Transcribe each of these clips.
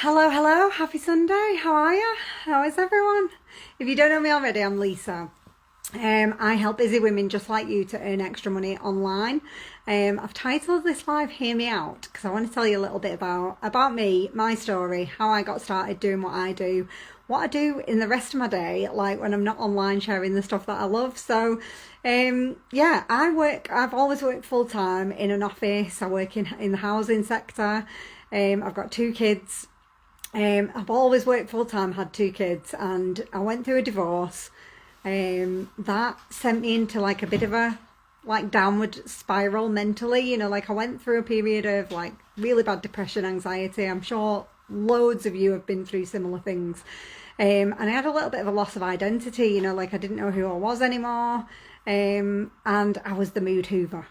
Hello, hello, happy Sunday. How are you? How is everyone? If you don't know me already, I'm Lisa. I help busy women just like you to earn extra money online. I've titled this live "Hear Me Out" because I want to tell you a little bit about me, my story, how I got started doing what I do in the rest of my day, like when I'm not online sharing the stuff that I love. So, yeah, I've always worked full time in an office. I work in the housing sector. I've got two kids. I've always worked full time, had two kids, and I went through a divorce. That sent me into like a bit of a like downward spiral mentally. Like I went through a period of like really bad depression, anxiety. I'm sure loads of you have been through similar things. And I had a little bit of a loss of identity. Like I didn't know who I was anymore. And I was the mood hoover.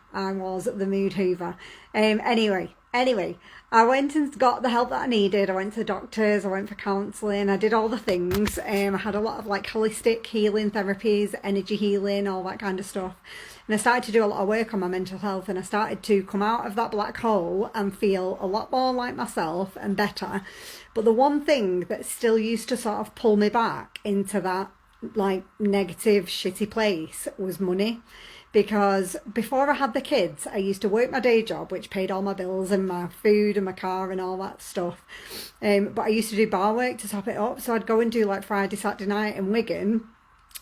Anyway, I went and got the help that I needed. I went to the doctors, I went for counselling, I did all the things. I had a lot of like holistic healing therapies, energy healing, all that kind of stuff. And I started to do a lot of work on my mental health, and I started to come out of that black hole and feel a lot more like myself and better. But the one thing that still used to sort of pull me back into that like negative, shitty place was money. Because before I had the kids, I used to work my day job, which paid all my bills and my food and my car and all that stuff. But I used to do bar work to top it up. So I'd go and do like Friday, Saturday night in Wigan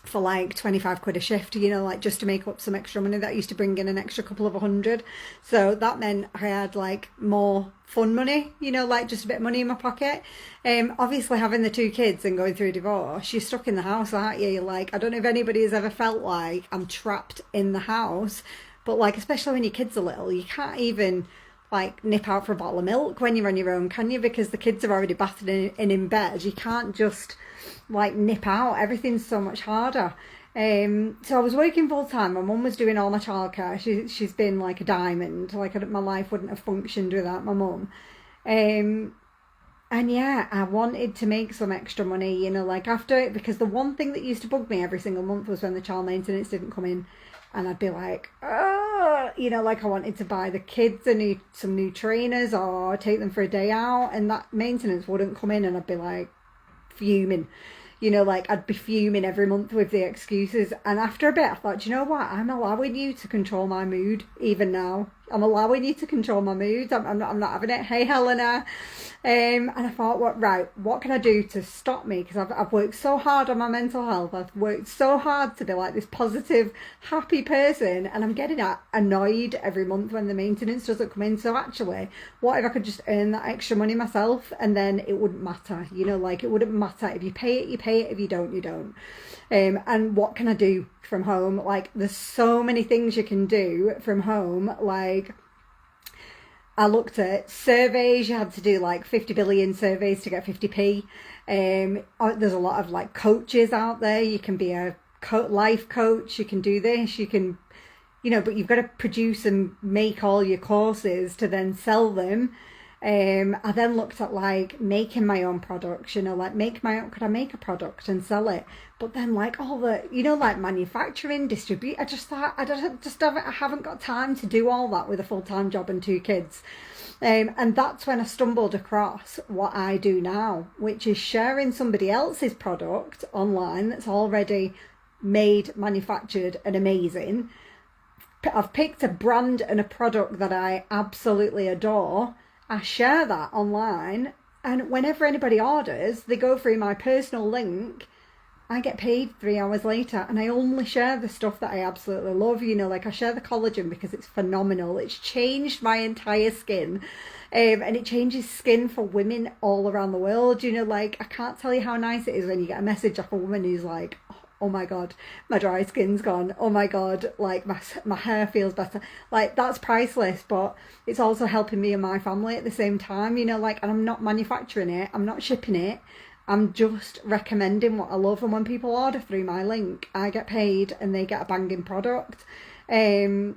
for like 25 quid a shift, like just to make up some extra money. That used to bring in an extra couple of 100. So that meant I had like more fun money, like just a bit of money in my pocket. Obviously having the two kids and going through a divorce, you're stuck in the house, aren't you? Like, I don't know if anybody has ever felt like I'm trapped in the house, but like, especially when your kids are little, you can't even like nip out for a bottle of milk when you're on your own, can you? Because the kids are already bathing in bed. You can't just like nip out. Everything's so much harder. So I was working full time. My mum was doing all my childcare. She's been like a diamond. Like my life wouldn't have functioned without my mum. And yeah, I wanted to make some extra money, like after, because the one thing that used to bug me every single month was when the child maintenance didn't come in. And I'd be like, oh, like I wanted to buy the kids some new trainers or take them for a day out, and that maintenance wouldn't come in, and I'd be like fuming. Like I'd be fuming every month with the excuses. And after a bit, I thought, you know what? I'm allowing you to control my mood even now. I'm allowing you to control my mood. I'm not having it. Hey, Helena. And I thought, what can I do to stop me? Because I've worked so hard on my mental health. I've worked so hard to be like this positive, happy person. And I'm getting annoyed every month when the maintenance doesn't come in. So actually, what if I could just earn that extra money myself? And then it wouldn't matter. Like it wouldn't matter. If you pay it, you pay it. If you don't, you don't. And what can I do from home? Like there's so many things you can do from home. Like I looked at surveys. You had to do like 50 billion surveys to get 50p. There's a lot of like coaches out there. You can be a life coach. You can do this. You can, but you've got to produce and make all your courses to then sell them. I then looked at like making my own products, like could I make a product and sell it? But then like all the, like manufacturing, distribute, I just thought I haven't got time to do all that with a full-time job and two kids. And that's when I stumbled across what I do now, which is sharing somebody else's product online that's already made, manufactured and amazing. I've picked a brand and a product that I absolutely adore. I share that online, and whenever anybody orders, they go through my personal link. I get paid 3 hours later, and I only share the stuff that I absolutely love. Like I share the collagen because it's phenomenal. It's changed my entire skin, and it changes skin for women all around the world. Like I can't tell you how nice it is when you get a message off a woman who's like, oh my god, my dry skin's gone. Oh my god, like my hair feels better. Like that's priceless, but it's also helping me and my family at the same time, like, and I'm not manufacturing it, I'm not shipping it, I'm just recommending what I love. And when people order through my link, I get paid and they get a banging product. And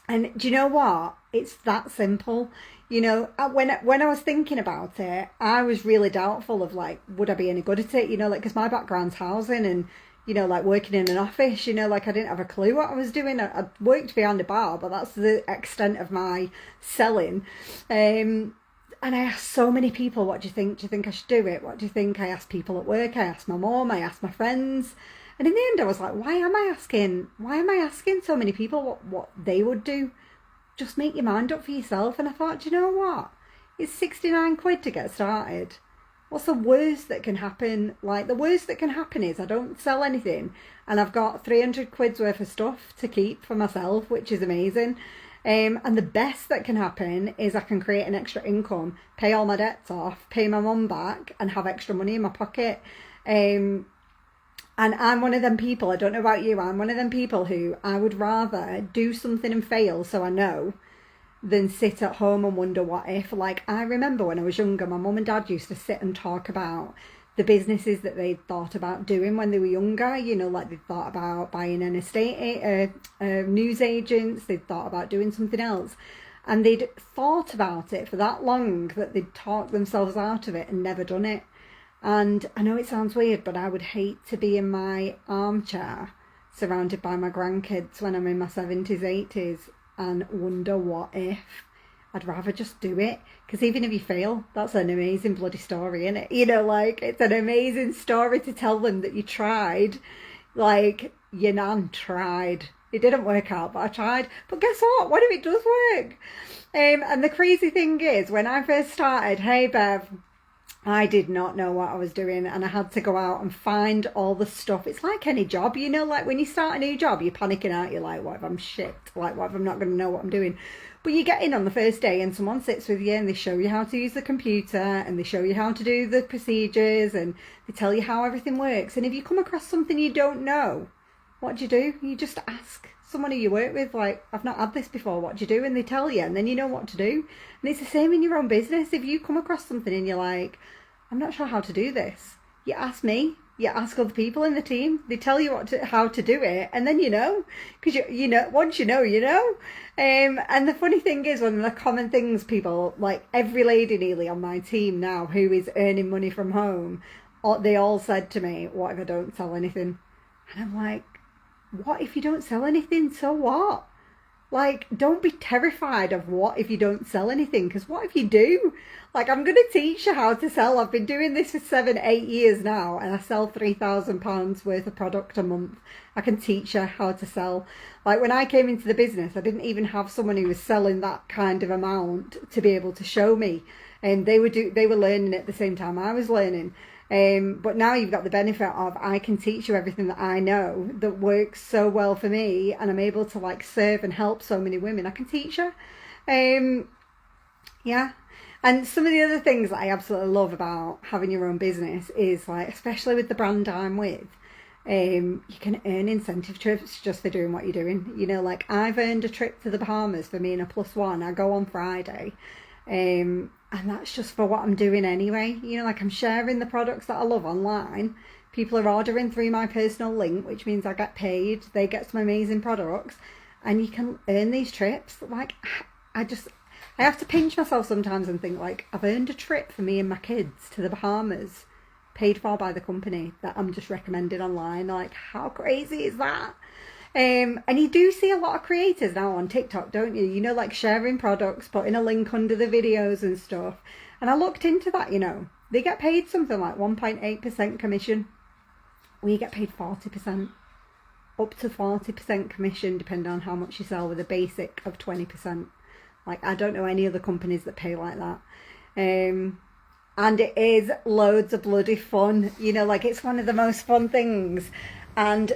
do you know what? It's that simple. When I was thinking about it, I was really doubtful of like, would I be any good at it? Like, because my background's housing and like working in an office, like I didn't have a clue what I was doing. I worked behind a bar, but that's the extent of my selling. And I asked so many people, what do you think? Do you think I should do it? What do you think? I asked people at work, I asked my mum, I asked my friends. And in the end, I was like, why am I asking so many people what they would do? Just make your mind up for yourself. And I thought, do you know what? It's 69 quid to get started. What's the worst that can happen? Like, the worst that can happen is I don't sell anything and I've got 300 quid's worth of stuff to keep for myself, which is amazing. And the best that can happen is I can create an extra income, pay all my debts off, pay my mum back, and have extra money in my pocket. And I'm one of them people, I don't know about you, I'm one of them people who I would rather do something and fail so I know than sit at home and wonder what if. Like, I remember when I was younger, my mum and dad used to sit and talk about the businesses that they'd thought about doing when they were younger. You know, like they'd thought about buying an news agents, they'd thought about doing something else. And they'd thought about it for that long that they'd talked themselves out of it and never done it. And I know it sounds weird, but I would hate to be in my armchair surrounded by my grandkids when I'm in my 70s, 80s and wonder what if. I'd rather just do it, because even if you fail, that's an amazing bloody story, isn't it? You know, like, it's an amazing story to tell them that you tried. Like, your nan tried. It didn't work out, but I tried. But guess what if it does work? And the crazy thing is, when I first started Hey Bev, I did not know what I was doing, and I had to go out and find all the stuff. It's like any job, you know, like when you start a new job, you're panicking out, you're like, what if I'm shit? Like, what if I'm not going to know what I'm doing? But you get in on the first day and someone sits with you and they show you how to use the computer and they show you how to do the procedures and they tell you how everything works. And if you come across something you don't know, what do? You just ask someone who you work with, like, I've not had this before, what do you do? And they tell you, and then you know what to do. And it's the same in your own business. If you come across something and you're like, I'm not sure how to do this, you ask me, you ask other people in the team, they tell you how to do it, and then you know, because you know, once you know, you know. And the funny thing is, one of the common things people, like every lady nearly on my team now who is earning money from home, they all said to me, what if I don't sell anything? And I'm like, what if you don't sell anything? So what? Like, don't be terrified of what if you don't sell anything, because what if you do? Like, I'm going to teach you how to sell. I've been doing this for 7-8 years now, and I sell £3,000 worth of product a month. I can teach you how to sell. Like, when I came into the business, I didn't even have someone who was selling that kind of amount to be able to show me. And they were learning at the same time I was learning. But now you've got the benefit of, I can teach you everything that I know that works so well for me, and I'm able to like serve and help so many women. I can teach you. Yeah. And some of the other things that I absolutely love about having your own business is, like, especially with the brand I'm with, you can earn incentive trips just for doing what you're doing. You know, like, I've earned a trip to the Bahamas for me and a +1. I go on Friday. And that's just for what I'm doing anyway. You know, like, I'm sharing the products that I love online. People are ordering through my personal link, which means I get paid. They get some amazing products. And you can earn these trips. Like, I have to pinch myself sometimes and think, like, I've earned a trip for me and my kids to the Bahamas, paid for by the company that I'm just recommending online. Like, how crazy is that? And you do see a lot of creators now on TikTok, don't you? You know, like sharing products, putting a link under the videos and stuff. And I looked into that, you know. They get paid something like 1.8% commission. We get paid 40%. Up to 40% commission, depending on how much you sell, with a basic of 20%. Like, I don't know any other companies that pay like that. And it is loads of bloody fun. You know, like, it's one of the most fun things. And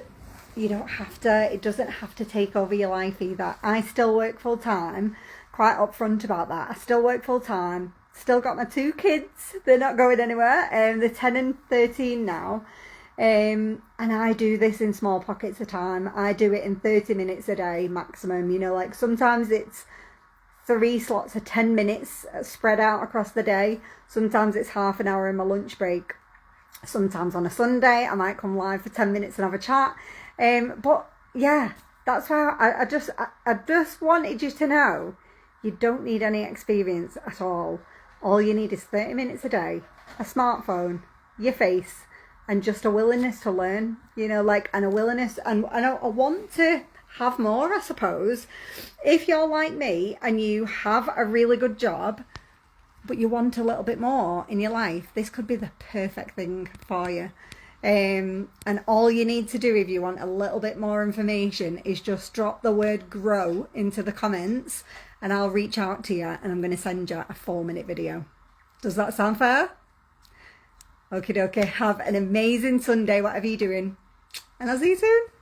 you don't have to, it doesn't have to take over your life either. I still work full time, quite upfront about that. I still work full time, still got my 2 kids. They're not going anywhere. They're 10 and 13 now. And I do this in small pockets of time. I do it in 30 minutes a day maximum. You know, like, sometimes it's 3 slots of 10 minutes spread out across the day. Sometimes it's half an hour in my lunch break. Sometimes on a Sunday I might come live for 10 minutes and have a chat. But yeah, that's why I just wanted you to know, you don't need any experience at all. All you need is 30 minutes a day, a smartphone, your face, and just a willingness to learn, you know, like, and a willingness, and I want to have more, I suppose. If you're like me and you have a really good job, but you want a little bit more in your life, this could be the perfect thing for you. And all you need to do if you want a little bit more information is just drop the word grow into the comments, and I'll reach out to you and I'm going to send you a 4-minute video. Does that sound fair? Okie dokie. Have an amazing Sunday, whatever you're doing, and I'll see you soon.